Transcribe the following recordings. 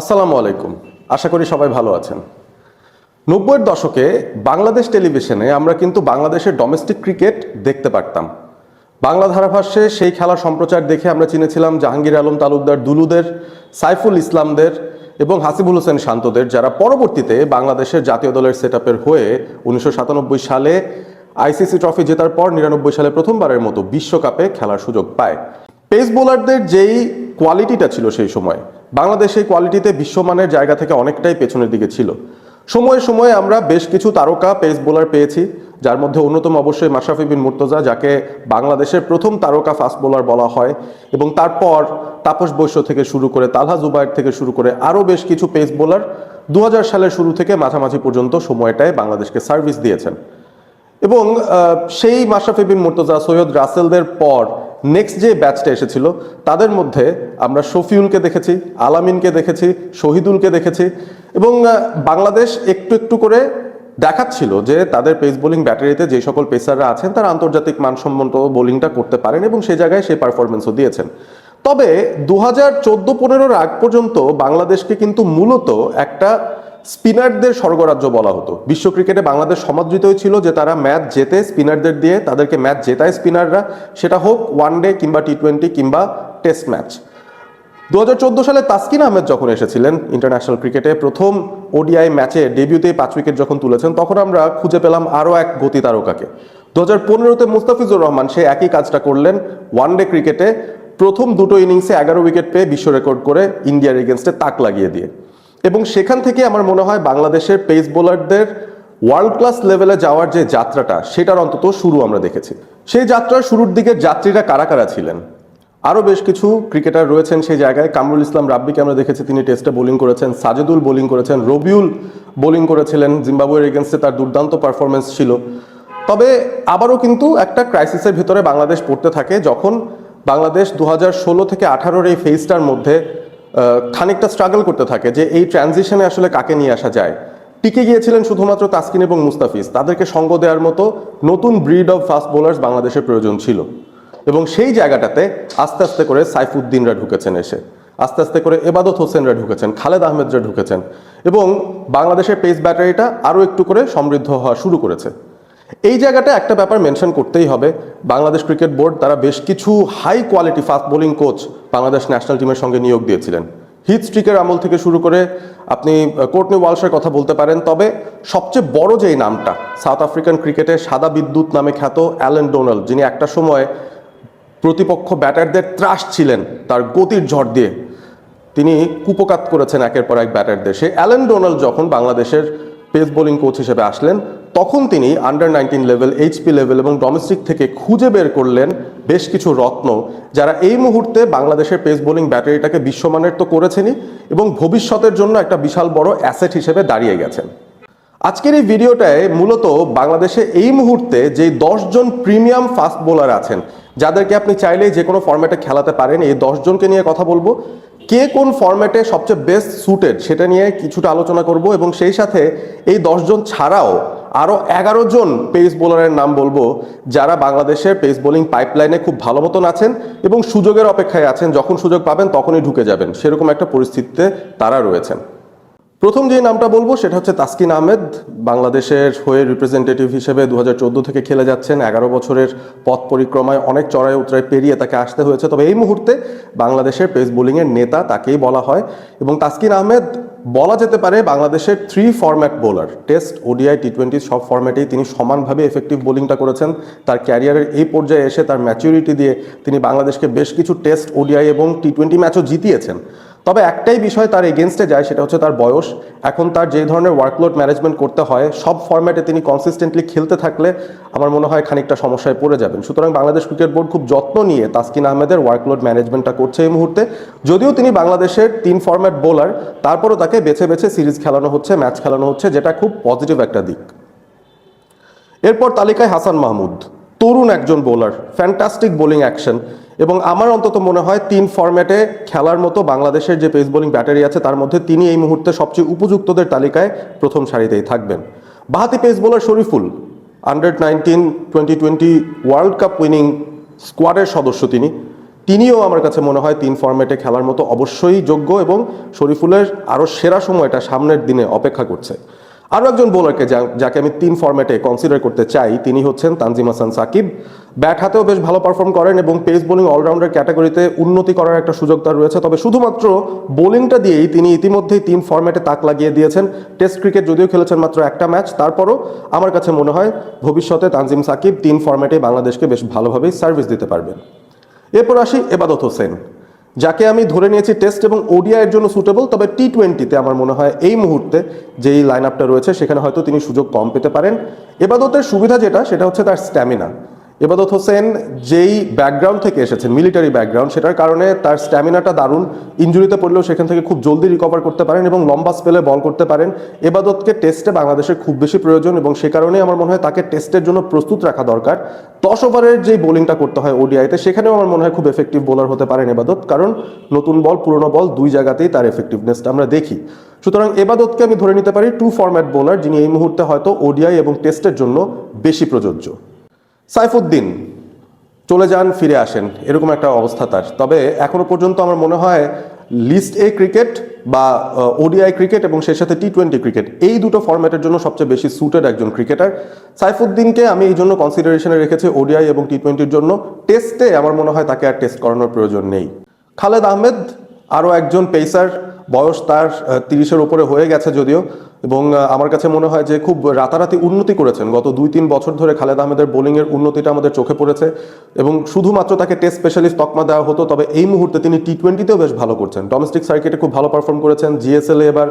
আসসালামু আলাইকুম। আশা করি সবাই ভালো আছেন। ৯০-এর দশকে বাংলাদেশ টেলিভিশনে আমরা কিন্তু বাংলাদেশের ডোমেস্টিক ক্রিকেট দেখতে পারতাম। বাংলা ধারাভাষ্যে সেই খেলা সম্প্রচার দেখে আমরা চিনেছিলাম জাহাঙ্গীর আলম তালুকদার দুলুদের, সাইফুল ইসলামদের এবং হাসিবুল হোসেন শান্তদের, যারা পরবর্তীতে বাংলাদেশের জাতীয় দলের সেটআপের হয়ে ১৯৯৭ সালে আইসিসি ট্রফি জেতার পর ৯৯ সালে প্রথমবারের মতো বিশ্বকাপে খেলার সুযোগ পায়। পেস বোলারদের যেই কোয়ালিটিটা ছিল সেই সময়, বাংলাদেশ এই কোয়ালিটিতে বিশ্বমানের জায়গা থেকে অনেকটাই পেছনের দিকে ছিল। সময়ে সময়ে আমরা বেশ কিছু তারকা পেস বোলার পেয়েছি, যার মধ্যে অন্যতম অবশ্যই মাশরাফি বিন মুর্তজা, যাকে বাংলাদেশের প্রথম তারকা ফাস্ট বোলার বলা হয়, এবং তারপর তাপস বৈশ্য থেকে শুরু করে তালহা জুবায়ের থেকে শুরু করে আরও বেশ কিছু পেস বোলার ২০০০ সালের শুরু থেকে মাঝামাঝি পর্যন্ত সময়টায় বাংলাদেশকে সার্ভিস দিয়েছেন। এবং সেই মাশরাফি বিন মুর্তজা, সৈয়দ রাসেলদের পর নেক্সট যে ব্যাচটা এসেছিল তাদের মধ্যে আমরা শফিউলকে দেখেছি, আলামিনকে দেখেছি, শহীদুলকে দেখেছি, এবং বাংলাদেশ একটু একটু করে দেখাচ্ছিল যে তাদের পেস বোলিং ব্যাটারিতে যে সকল পেসাররা আছেন তারা আন্তর্জাতিক মানসম্মত বোলিংটা করতে পারেন, এবং সেই জায়গায় সেই পারফরমেন্সও দিয়েছেন। তবে ২০১৪-১৫-এর আগ পর্যন্ত বাংলাদেশকে কিন্তু মূলত একটা স্পিনারদের স্বর্গরাজ্য বলা হতো। বিশ্ব ক্রিকেটে বাংলাদেশ সমাদৃতই ছিল যে তারা ম্যাচ জেতে স্পিনারদের দিয়ে, তাদেরকে ম্যাচ জেতায় স্পিনাররা, সেটা হোক ওয়ানডে কিংবা টি-20 কিংবা টেস্ট ম্যাচ। ২০১৪ সালে তাসকিন আহমেদ যখন এসেছিলেন ইন্টারন্যাশনাল ক্রিকেটে প্রথম ওডিআই ম্যাচে ডেবিউতেই ৫ উইকেট যখন তুলেছেন, তখন আমরা খুঁজে পেলাম আরও এক গতি তারকাকে। ২০১৫-তে মুস্তাফিজুর রহমান সে একই কাজটা করলেন ওয়ানডে ক্রিকেটে, প্রথম দুটো ইনিংসে ১১ উইকেট পেয়ে বিশ্ব রেকর্ড করে ইন্ডিয়ার এগেনস্টে তাক লাগিয়ে দিয়ে। এবং সেখান থেকে আমার মনে হয় বাংলাদেশের পেস বোলারদের ওয়ার্ল্ড ক্লাস লেভেলে যাওয়ার যে যাত্রাটা, সেটার অন্তত শুরু আমরা দেখেছি। সেই যাত্রার শুরুর দিকের যাত্রীরা কারা কারা ছিলেন? আরও বেশ কিছু ক্রিকেটার রয়েছেন সেই জায়গায়। কামরুল ইসলাম রাব্বিকে আমরা দেখেছি, তিনি টেস্টে বোলিং করেছেন। সাজেদুল বোলিং করেছেন, রবিউল বোলিং করেছিলেন, জিম্বাবুয়ের এগেনস্টে তার দুর্দান্ত পারফরমেন্স ছিল। তবে আবারও কিন্তু একটা ক্রাইসিসের ভিতরে বাংলাদেশ পড়তে থাকে, যখন বাংলাদেশ ২০১৬ থেকে ১৮-র এই ফেজটার মধ্যে খানিকটা স্ট্রাগল করতে থাকে যে এই ট্রানজিশনে আসলে কাকে নিয়ে আসা যায়। টিকে গিয়েছিলেন শুধুমাত্র তাসকিন এবং মুস্তাফিজ, তাদেরকে সঙ্গ দেওয়ার মতো নতুন ব্রিড অফ ফাস্ট বোলার্স বাংলাদেশের প্রয়োজন ছিল। এবং সেই জায়গাটাতে আস্তে আস্তে করে সাইফুদ্দিনরা ঢুকেছেন, এসে আস্তে আস্তে করে এবাদত হোসেনরা ঢুকেছেন, খালেদ আহমেদরা ঢুকেছেন, এবং বাংলাদেশের পেস ব্যাটারিটা আরও একটু করে সমৃদ্ধ হওয়া শুরু করেছে। এই জায়গাটা একটা ব্যাপার মেনশন করতেই হবে, বাংলাদেশ ক্রিকেট বোর্ড তারা বেশ কিছু high quality fast bowling coach Bangladesh national টিমের সঙ্গে নিয়োগ দিয়েছিলেন। হিথ স্ট্রিকের আমল থেকে শুরু করে আপনি কোর্টনি ওয়ালশের কথা বলতে পারেন। তবে সবচেয়ে বড় যেই নামটা, সাউথ আফ্রিকান ক্রিকেটে সাদা বিদ্যুৎ নামে খ্যাত অ্যালেন ডোনাল্ড, যিনি একটা সময় প্রতিপক্ষ ব্যাটারদের ত্রাস ছিলেন তার গতির ঝড় দিয়ে, তিনি কুপকাত করেছেন একের পর এক ব্যাটারদের। সেই অ্যালেন ডোনাল্ড যখন বাংলাদেশের পেস বোলিং কোচ হিসেবে আসলেন, তখন তিনি আন্ডার-19 লেভেল, এইচপি লেভেল এবং ডোমেস্টিক থেকে খুঁজে বের করলেন বেশ কিছু রত্ন, যারা এই মুহূর্তে বাংলাদেশের পেস বোলিং ব্যাটারিটাকে বিশ্বমানের তো করেছেনই, এবং ভবিষ্যতের জন্য একটা বিশাল বড় অ্যাসেট হিসেবে দাঁড়িয়ে গেছেন। আজকের এই ভিডিওটায় মূলত বাংলাদেশে এই মুহূর্তে যে 10 জন প্রিমিয়াম ফাস্ট বোলার আছেন, যাদেরকে আপনি চাইলেই যে কোনো ফরম্যাটে খেলাতে পারেন, এই 10 জনকে নিয়ে কথা বলবো। কে কোন ফরম্যাটে সবচেয়ে বেস্ট সুটেড সেটা নিয়ে কিছুটা আলোচনা করব, এবং সেই সাথে এই 10 জন ছাড়াও আরও 11 জন পেস বোলারের নাম বলবো, যারা বাংলাদেশের পেস বোলিং পাইপলাইনে খুব ভালো মতন আছেন এবং সুযোগের অপেক্ষায় আছেন, যখন সুযোগ পাবেন তখনই ঢুকে যাবেন, সেরকম একটা পরিস্থিতিতে তারা রয়েছেন। প্রথম যে নামটা বলবো সেটা হচ্ছে তাসকিন আহমেদ। বাংলাদেশের হয়ে রিপ্রেজেন্টেটিভ হিসেবে ২০১৪ থেকে খেলে যাচ্ছেন। 11 বছরের পথ পরিক্রমায় অনেক চড়াই উতরাই পেরিয়ে তাকে আসতে হয়েছে, তবে এই মুহূর্তে বাংলাদেশের পেস বোলিংয়ের নেতা তাকেই বলা হয়। এবং তাসকিন আহমেদ বলা যেতে পারে বাংলাদেশের 3 ফরম্যাট বোলার, টেস্ট, ওডিআই, টি-20 সব ফরম্যাটেই তিনি সমানভাবে এফেক্টিভ বোলিংটা করেছেন। তার ক্যারিয়ারের এই পর্যায়ে এসে তার ম্যাচুরিটি দিয়ে তিনি বাংলাদেশকে বেশ কিছু টেস্ট, ওডিআই এবং টি-20 ম্যাচও জিতিয়েছেন। তবে একটাই বিষয় তার এগেনস্টে যায়, সেটা হচ্ছে তার বয়স। এখন তার যে ধরনের ওয়ার্কলোড ম্যানেজমেন্ট করতে হয়, সব ফরম্যাটে তিনি কনসিস্টেন্টলি খেলতে থাকলে আমার মনে হয় খানিকটা সমস্যায় পড়ে যাবেন। সুতরাং বাংলাদেশ ক্রিকেট বোর্ড খুব যত্ন নিয়ে তাসকিন আহমেদের ওয়ার্কলোড ম্যানেজমেন্টটা করছে এই মুহূর্তে। যদিও তিনি বাংলাদেশের 3 ফরম্যাট বোলার, তারপরও তাকে বেছে বেছে সিরিজ খেলানো হচ্ছে, ম্যাচ খেলানো হচ্ছে, যেটা খুব পজিটিভ একটা দিক। এরপর তালিকায় হাসান মাহমুদ, তরুণ একজন বোলার, ফ্যান্টাস্টিক বোলিং অ্যাকশন, এবং আমার অন্তত মনে হয় 3 ফরম্যাটে খেলার মতো বাংলাদেশের যে পেস বোলিং ব্যাটারি আছে তার মধ্যে তিনি এই মুহূর্তে সবচেয়ে উপযুক্তদের তালিকায় প্রথম সারিতেই থাকবেন। বাহাতি pace bowler Shariful, under nineteen 2020 world cup winning স্কোয়াডের সদস্য তিনি। তিনিও আমার কাছে মনে হয় 3 ফরম্যাটে খেলার মতো অবশ্যই যোগ্য এবং শরীফুলের আরও সেরা সময়টা সামনের দিনে অপেক্ষা করছে। আরও একজন বোলারকে যাকে আমি 3 ফরম্যাটে কনসিডার করতে চাই তিনি হচ্ছেন তানজিম হাসান সাকিব। ব্যাট হাতেও বেশ ভালো পারফর্ম করেন এবং পেস বোলিং অলরাউন্ডার ক্যাটাগরিতে উন্নতি করার একটা সুযোগ তার রয়েছে। তবে শুধুমাত্র বোলিংটা দিয়েই তিনি ইতিমধ্যেই 3 ফরম্যাটে তাক লাগিয়ে দিয়েছেন। টেস্ট ক্রিকেট যদিও খেলেছেন মাত্র একটা ম্যাচ, তারপরও আমার কাছে মনে হয় ভবিষ্যতে তানজিম সাকিব 3 ফরম্যাটে বাংলাদেশকে বেশ ভালোভাবেই সার্ভিস দিতে পারবেন। এরপর আসি এবাদত হোসেন, যাকে আমি ধরে নিয়েছি টেস্ট এবং ওডিআই এর জন্য সুটেবল। তবে টি-20তে আমার মনে হয় এই মুহূর্তে যেই লাইন আপটা রয়েছে সেখানে হয়তো তিনি সুযোগ কম পেতে পারেন। এবাদতের সুবিধা সেটা হচ্ছে তার স্ট্যামিনা। এবাদত হোসেন যেই ব্যাকগ্রাউন্ড থেকে এসেছেন, মিলিটারি ব্যাকগ্রাউন্ড, সেটার কারণে তার স্ট্যামিনাটা দারুণ। ইনজুরিতে পড়লেও সেখান থেকে খুব জলদি রিকভার করতে পারেন এবং লম্বা স্পেলে বল করতে পারেন। এবাদতকে টেস্টে বাংলাদেশের খুব বেশি প্রয়োজন এবং সে কারণেই আমার মনে হয় তাকে টেস্টের জন্য প্রস্তুত রাখা দরকার। 10 ওভারের যেই বোলিংটা করতে হয় ওডিআইতে, সেখানেও আমার মনে হয় খুব এফেক্টিভ বোলার হতে পারেন এবাদত, কারণ নতুন বল পুরনো বল দুই জায়গাতেই তার এফেক্টিভনেসটা আমরা দেখি। সুতরাং এবাদতকে আমি ধরে নিতে পারি 2 ফরম্যাট বোলার, যিনি এই মুহূর্তে হয়তো ওডিআই এবং টেস্টের জন্য বেশি প্রযোজ্য। সাইফুদ্দিন চলে যান ফিরে আসেন এরকম একটা অবস্থা তার। তবে এখনো পর্যন্ত আমার মনে হয় লিস্ট এ ক্রিকেট বা ওডিআই ক্রিকেট এবং সেই সাথে টি-20 ক্রিকেট, এই দুটো ফরম্যাটের জন্য সবচেয়ে বেশি সুটেড একজন ক্রিকেটার। সাইফুদ্দিনকে আমি এই জন্য কনসিডারেশনে রেখেছি ওডিআই এবং টি-20-র জন্য। টেস্টে আমার মনে হয় তাকে আর টেস্ট করানোর প্রয়োজন নেই। খালেদ আহমেদ আরও একজন পেসার, বয়স তার 30-এর উপরে হয়ে গেছে যদিও, এবং আমার কাছে মনে হয় যে খুব রাতারাতি উন্নতি করেছেন। গত 2-3 বছর ধরে খালেদ আহমেদের বোলিংয়ের উন্নতিটা আমাদের চোখে পড়েছে এবং শুধুমাত্র তাকে টেস্ট স্পেশালিস্ট তকমা দেওয়া হতো। তবে এই মুহূর্তে তিনি টি-20তেও বেশ ভালো করছেন। ডোমেস্টিক সার্কিটে খুব ভালো পারফর্ম করেছেন। জিএসএলে এবার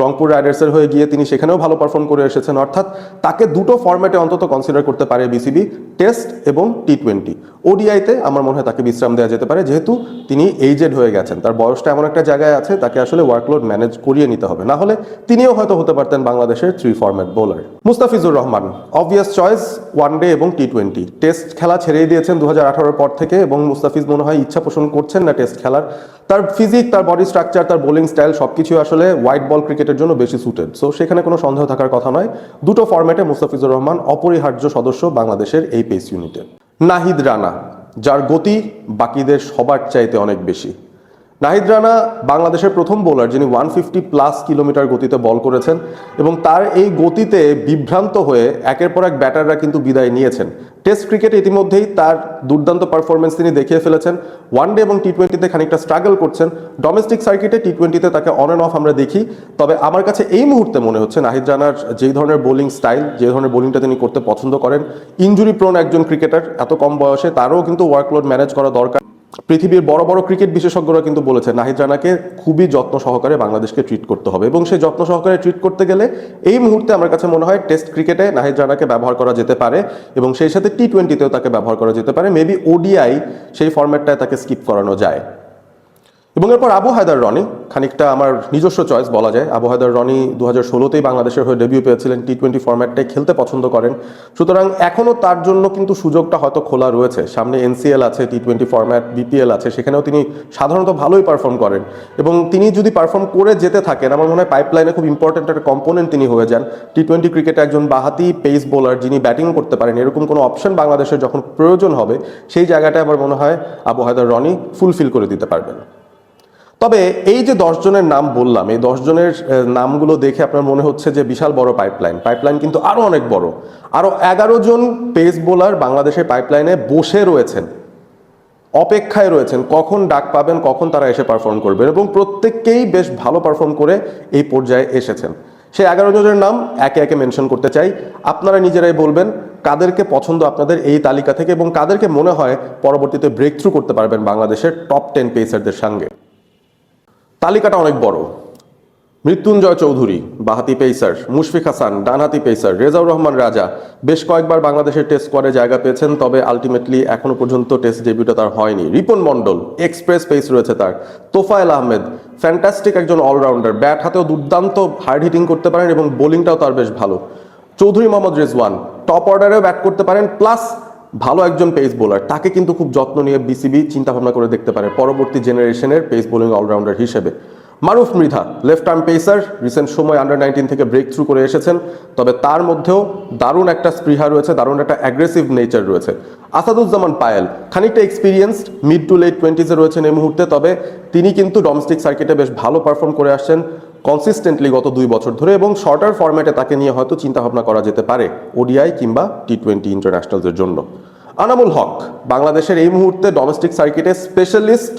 রংপুর রাইডার্সের হয়ে গিয়ে তিনি সেখানেও ভালো পারফর্ম করে এসেছেন। অর্থাৎ তাকে দুটো ফরম্যাটে অন্তত কনসিডার করতে পারে বিসিবি, টেস্ট এবং টি-20। ওডিআইতে আমার মনে হয় তাকে বিশ্রাম দেওয়া যেতে পারে, যেহেতু তিনি এইজেড হয়ে গেছেন। তার বয়সটা এমন একটা জায়গায় আছে, তাকে আসলে ওয়ার্কলোড ম্যানেজ করিয়ে নিতে হবে, না হলে তিনিও হয়তো হতে পারতেন বাংলাদেশের 3 format bowler. Mustafizur Rahman obvious choice, one day এবং টি-20। টেস্ট খেলা ছেড়েই দিয়েছেন 2018-এর পর থেকে এবং মুস্তাফিজ মনে হয় ইচ্ছা পোষণ করছেন না টেস্ট খেলার। তার ফিজিক, তার বডি স্ট্রাকচার, তার বোলিং স্টাইল সবকিছু আসলে হোয়াইট বল ক্রিকেটের জন্য বেশি সুটেড। সো সেখানে কোনো সন্দেহ থাকার কথা নয়, দুটো ফরম্যাটে মুস্তাফিজুর রহমান অপরিহার্য সদস্য বাংলাদেশের এই পেস ইউনিটে। নাহিদ রানা, যার গতি বাকিদের সবার চাইতে অনেক বেশি। নাহিদ রানা বাংলাদেশের প্রথম বোলার যিনি 150+ কিলোমিটার গতিতে বল করেছেন এবং তার এই গতিতে বিভ্রান্ত হয়ে একের পর এক ব্যাটাররা কিন্তু বিদায় নিয়েছেন। টেস্ট ক্রিকেটে ইতিমধ্যেই তার দুর্দান্ত পারফরমেন্স তিনি দেখিয়ে ফেলেছেন। ওয়ানডে এবং টি-20তে খানিকটা স্ট্রাগল করছেন। ডোমেস্টিক সার্কিটে টি-20তে তাকে অন অ্যান্ড অফ আমরা দেখি। তবে আমার কাছে এই মুহূর্তে মনে হচ্ছে নাহিদ রানার যেই ধরনের বোলিং স্টাইল, যে ধরনের বোলিংটা তিনি করতে পছন্দ করেন, ইনজুরি প্রোন একজন ক্রিকেটার, এত কম বয়সে তারও কিন্তু ওয়ার্কলোড ম্যানেজ করা দরকার। পৃথিবীর বড় বড় ক্রিকেট বিশেষজ্ঞরা কিন্তু বলেছে নাহিদ রানাকে খুবই যত্ন সহকারে বাংলাদেশকে ট্রিট করতে হবে এবং সেই যত্ন সহকারে ট্রিট করতে গেলে এই মুহূর্তে আমার কাছে মনে হয় টেস্ট ক্রিকেটে নাহিদ রানাকে ব্যবহার করা যেতে পারে এবং সেই সাথে টি-20তেও তাকে ব্যবহার করা যেতে পারে। মেবি ওডিআই সেই ফরম্যাটটায় তাকে স্কিপ করানো যায়। এবং এরপর আবু হায়দার রনি, খানিকটা আমার নিজস্ব চয়েস বলা যায়। আবু হায়দার রনি 2016তেই বাংলাদেশের হয়ে ডেবিউ পেয়েছিলেন, টি-20 ফরম্যাটটাই খেলতে পছন্দ করেন। সুতরাং এখনও তার জন্য কিন্তু সুযোগটা হয়তো খোলা রয়েছে। সামনে এনসিএল আছে, টি-20 ফরম্যাট, বিপিএল আছে, সেখানেও তিনি সাধারণত ভালোই পারফর্ম করেন এবং তিনি যদি পারফর্ম করে যেতে থাকেন আমার মনে হয় পাইপলাইনে খুব ইম্পর্টেন্ট একটা কম্পোনেন্ট তিনি হয়ে যান। টি-20 ক্রিকেটে একজন বাহাতি পেস বোলার যিনি ব্যাটিং করতে পারেন, এরকম কোনো অপশন বাংলাদেশের যখন প্রয়োজন হবে সেই জায়গাটায় আমার মনে হয় আবু হায়দার রনি ফুলফিল করে দিতে পারবেন। তবে এই যে 10 জনের নাম বললাম, এই 10 জনের নামগুলো দেখে আপনার মনে হচ্ছে যে বিশাল বড় পাইপলাইন কিন্তু আরও অনেক বড়। আরও 11 জন পেস বোলার বাংলাদেশের পাইপলাইনে বসে রয়েছেন, অপেক্ষায় রয়েছেন কখন ডাক পাবেন, কখন তারা এসে পারফর্ম করবেন এবং প্রত্যেককেই বেশ ভালো পারফর্ম করে এই পর্যায়ে এসেছেন। সেই 11 জনের নাম একে একে মেনশন করতে চাই। আপনারা নিজেরাই বলবেন কাদেরকে পছন্দ আপনাদের এই তালিকা থেকে এবং কাদেরকে মনে হয় পরবর্তীতে ব্রেক থ্রু করতে পারবেন বাংলাদেশের টপ 10 পেসারদের সঙ্গে। তালিকাটা অনেক বড়। মৃত্যুঞ্জয় চৌধুরী বাহাতি পেসার, মুশফিক হাসান ডানহাতি পেসার, রেজাউর রহমান রাজা বেশ কয়েকবার বাংলাদেশের টেস্ট স্কোয়াডে জায়গা পেয়েছেন, তবে আলটিমেটলি এখনো পর্যন্ত টেস্ট ডেবিউটা তার হয়নি। রিপন মন্ডল এক্সপ্রেস পেস রয়েছে তার। তোফায়েল আহমেদ ফ্যান্টাস্টিক একজন অলরাউন্ডার, ব্যাট হাতেও দুর্দান্ত হার্ড হিটিং করতে পারেন এবং বোলিংটাও তার বেশ ভালো। চৌধুরী মোহাম্মদ রেজওয়ান টপ অর্ডারেও ব্যাট করতে পারেন, প্লাস ভালো একজন পেস বোলার। তাকে কিন্তু খুব যত্ন নিয়ে বিসিবি চিন্তা ভাবনা করে দেখতে পারে পরবর্তী জেনারেশনের পেস বোলিং অলরাউন্ডার হিসেবে। Maruf Mridha left arm pacer, recent সময় আন্ডার-19 থেকে ব্রেক থ্রু করে এসেছেন, তবে তার মধ্যেও দারুণ একটা স্পৃহা রয়েছে, দারুণ একটা অ্যাগ্রেসিভ নেচার রয়েছে। আসাদুজ্জামান পায়েল খানিকটা এক্সপিরিয়েন্সড, মিড টু লেট 20s-এ রয়েছেন এই মুহূর্তে, তবে তিনি কিন্তু ডোমেস্টিক সার্কিটে বেশ ভালো পারফর্ম করে আসছেন কনসিস্টেন্টলি গত 2 বছর ধরে, এবং শর্টার ফরম্যাটে তাকে নিয়ে হয়তো চিন্তাভাবনা করা যেতে পারে ওডিআই কিংবা টি20 ইন্টারন্যাশনালসের জন্য। আনামুল হক বাংলাদেশের এই মুহূর্তে ডোমেস্টিক সার্কিটে specialist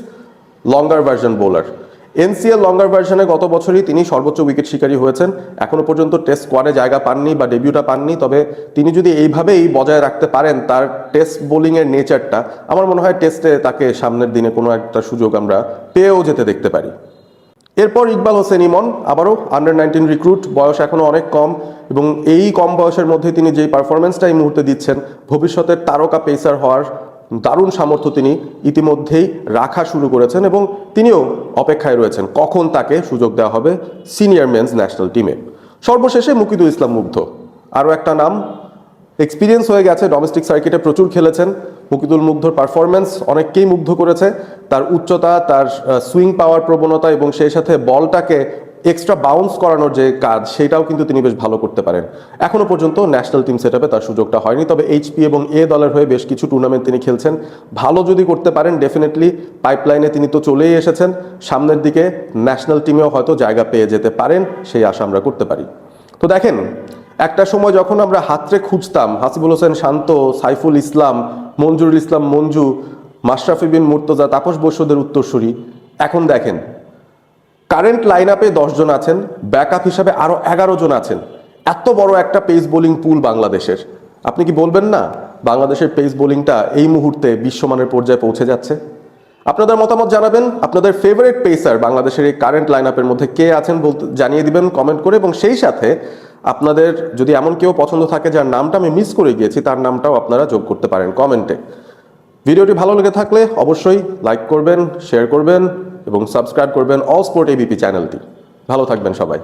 longer version bowler. NCL longer ভার্সনে গত বছরই তিনি সর্বোচ্চ উইকেট শিকারী হয়েছেন, এখনো পর্যন্ত টেস্ট স্কোয়াডে জায়গা পাননি বা ডেবিউটা পাননি, তবে তিনি যদি এইভাবেই বজায় রাখতে পারেন তার টেস্ট বোলিংয়ের নেচারটা, আমার মনে হয় টেস্টে তাকে সামনের দিনে কোনো একটা সুযোগ আমরা পেয়েও যেতে দেখতে পারি। এরপর ইকবাল হোসেন ইমন, আবারও আন্ডার-19 রিক্রুট, বয়স এখনও অনেক কম, এবং এই কম বয়সের মধ্যে তিনি যেই পারফরমেন্সটা এই মুহূর্তে দিচ্ছেন, ভবিষ্যতের তারকা পেসার হওয়ার দারুণ সামর্থ্য তিনি ইতিমধ্যেই রাখা শুরু করেছেন, এবং তিনিও অপেক্ষায় রয়েছেন কখন তাকে সুযোগ দেওয়া হবে সিনিয়র মেন্স ন্যাশনাল টিমে। সর্বশেষে মুকিদুল ইসলাম মুগ্ধ, আরও একটা নাম, এক্সপিরিয়েন্স হয়ে গেছে, ডোমেস্টিক সার্কিটে প্রচুর খেলেছেন। মুকিদুল মুগ্ধর পারফরমেন্স অনেককেই মুগ্ধ করেছে, তার উচ্চতা, তার সুইং পাওয়ার প্রবণতা এবং সেই সাথে বলটাকে এক্সট্রা বাউন্স করানোর যে কাজ, সেটাও কিন্তু তিনি বেশ ভালো করতে পারেন। এখনো পর্যন্ত ন্যাশনাল টিম সেটআপে তার সুযোগটা হয়নি, তবে এইচপি এবং এ দলের হয়ে বেশ কিছু টুর্নামেন্ট তিনি খেলছেন। ভালো যদি করতে পারেন ডেফিনেটলি পাইপলাইনে তিনি তো চলেই এসেছেন, সামনের দিকে ন্যাশনাল টিমেও হয়তো জায়গা পেয়ে যেতে পারেন, সেই আশা আমরা করতে পারি। তো দেখেন, একটা সময় যখন আমরা হাতরে খুঁজতাম হাসিবুল হোসেন শান্ত, সাইফুল ইসলাম, মঞ্জুরুল ইসলাম মঞ্জু, মাশরাফি বিন মুর্তজা, তাপস বসুদের উত্তরসূরি, এখন দেখেন কারেন্ট লাইন আপে 10 জন আছেন, ব্যাকআপ হিসাবে আরও 11 জন আছেন। এত বড় একটা পেস বোলিং পুল বাংলাদেশের, আপনি কি বলবেন না বাংলাদেশের পেস বোলিংটা এই মুহূর্তে বিশ্বমানের পর্যায়ে পৌঁছে যাচ্ছে? আপনাদের মতামত জানাবেন, আপনাদের ফেভারিট পেসার বাংলাদেশের এই কারেন্ট লাইন আপের মধ্যে কে আছেন বলতে জানিয়ে দিবেন কমেন্ট করে, এবং সেই সাথে আপনাদের যদি এমন কেউ পছন্দ থাকে যার নামটা আমি মিস করে গিয়েছি, তার নামটাও আপনারা যোগ করতে পারেন কমেন্টে। ভিডিওটি ভালো লেগে থাকলে অবশ্যই লাইক করবেন, শেয়ার করবেন এবং সাবস্ক্রাইব করবেন অল স্পোর্ট এবিপি চ্যানেলটি। ভালো থাকবেন সবাই।